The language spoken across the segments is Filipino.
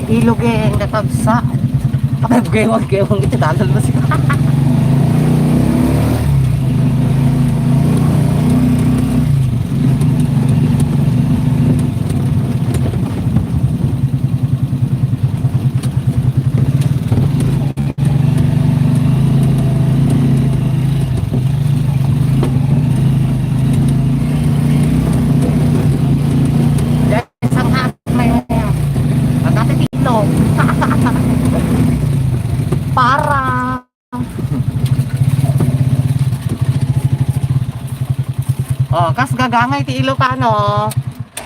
Ilugeng kakabsa. Patay gewang-gewang ito dalal mo siya. Isang hat may pagkatitilo. Para. Oh, kas gagangay ti Ilocano.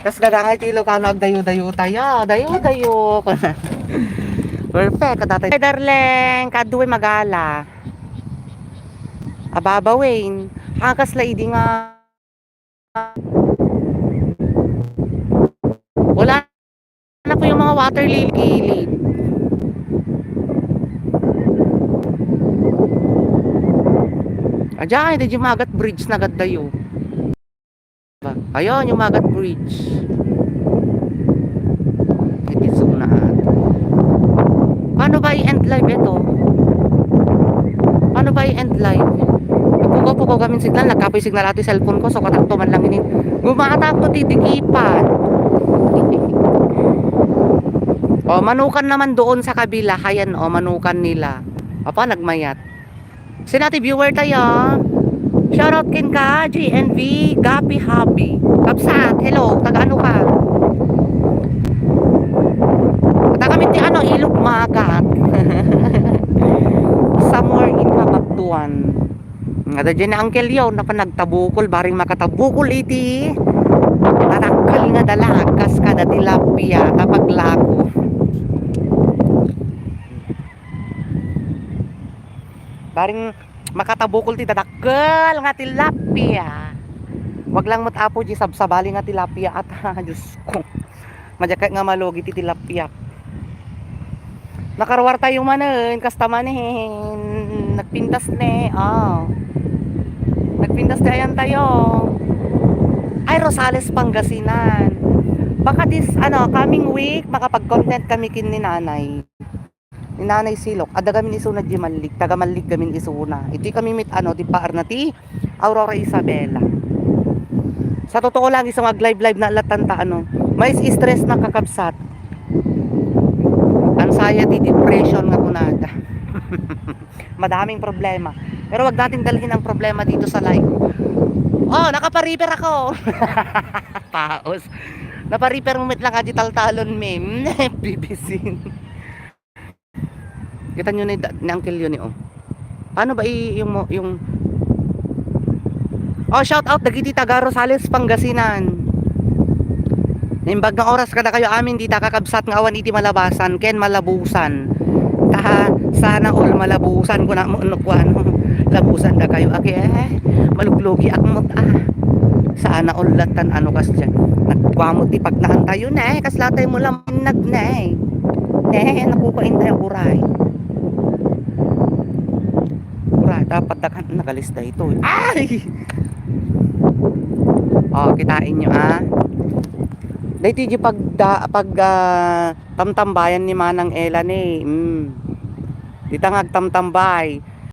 Kas gagangay ti Ilocano agdayo-dayo tayo. Dayo-dayo. Perfect katatay. Hey darling, kaduwe magala. Ababawin. Hakas lady nga. Wala na po yung mga water lily gilid. Adyan, hindi yung Magat Bridge na gadayo. Ayun, yung Magat Bridge. Hindi na. Paano ba i-end live ito? Paano ba i-end live? Puko-puko kami signal. Nagkapoy signal ato yung cellphone ko. So katakto man lang inin. Gumatak ko titikipan. O, manukan naman doon sa kabila. Hayan, o, manukan nila. Apa, nagmayat. Sinati viewer tayo. Shoutout kin ka, GNV, Gapi Happy. Kapsat, hello, taga-ano ka? Taga-kamit ti ano, Ilog Magat. Somewhere in Kabaktuan. Nga dyan na Uncle Yon, na pa nagtabukol, baring makatabukol iti. Tatakal nga dalagas kada tilapia, tapaglako. Baring makatabukol ti tadakkel nga tilapia. Wag lang matapo di sabsabali nga tilapia at Diyos ko. Majakay nga malogi ti tilapia. Nakarwar tayo manen, kasta manen. Nagpintas ne. Oh. Nagpintas ne ayan tayo. Ay Rosales Pangasinan. Baka this coming week makapag-content kami kin ni nanay. Ni nanay Silok, ada gamin isuna di Malig, taga Malig gamin isuna. Iti kami mit di paar na ti Aurora Isabela. Sa totoo lang isang live na latanta may stress na kakabsat. Anxiety, depression nga kunada. Madaming problema. Pero wag natin dalhin ang problema dito sa live. Oh, nakapariper ako. Paos. Napariper mo mit lang adi taltalon meme. Bibisin. Kita nyo ni Uncle yun Paano ba yung oh, shout out dagiti taga Rosales Pangasinan. Nimbag ng oras kada kayo amin di kakabsat nga awan iti malabasan ken malabusan. Sana all malabusan ko na mo labusan da kayo maluglogi akmot sana all latan kas dyan. Nagkwamot ti pagnahan tayo na kaslatay mo lang nagnay. Nakukain tayo uray. Dapat dakan nagalista ito. Ay! Oh, kitain nyo Dahil di pag tamtambayan ni Manang Ella ni. Di tangag tamtambay.